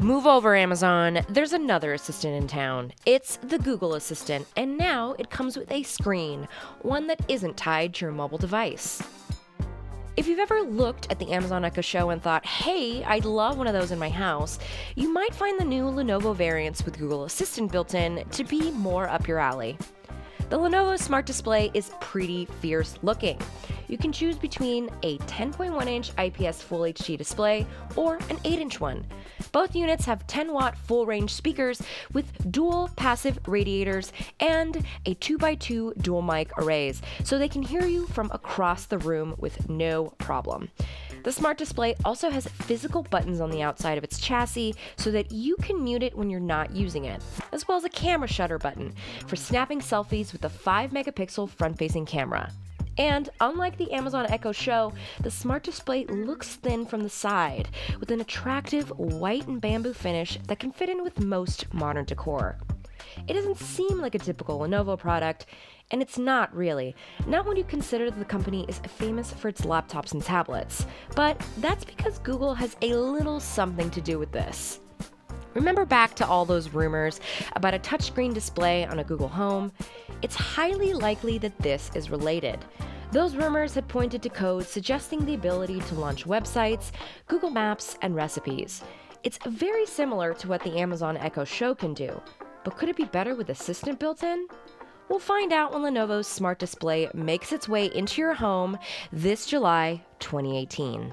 Move over, Amazon. There's another assistant in town. It's the Google Assistant, and now it comes with a screen, one that isn't tied to your mobile device. If you've ever looked at the Amazon Echo Show and thought, hey, I'd love one of those in my house, you might find the new Lenovo variants with Google Assistant built in to be more up your alley. The Lenovo Smart Display is pretty fierce looking. You can choose between a 10.1-inch IPS Full HD display or an 8-inch one. Both units have 10-watt full-range speakers with dual passive radiators and a 2x2 dual mic arrays, so they can hear you from across the room with no problem. The Smart Display also has physical buttons on the outside of its chassis so that you can mute it when you're not using it, as well as a camera shutter button for snapping selfies with a 5-megapixel front-facing camera. And unlike the Amazon Echo Show, the Smart Display looks thin from the side, with an attractive white and bamboo finish that can fit in with most modern decor. It doesn't seem like a typical Lenovo product, and it's not really. Not when you consider that the company is famous for its laptops and tablets. But that's because Google has a little something to do with this. Remember back to all those rumors about a touchscreen display on a Google Home? It's highly likely that this is related. Those rumors had pointed to code suggesting the ability to launch websites, Google Maps, and recipes. It's very similar to what the Amazon Echo Show can do. But could it be better with Assistant built in? We'll find out when Lenovo's Smart Display makes its way into your home this July 2018.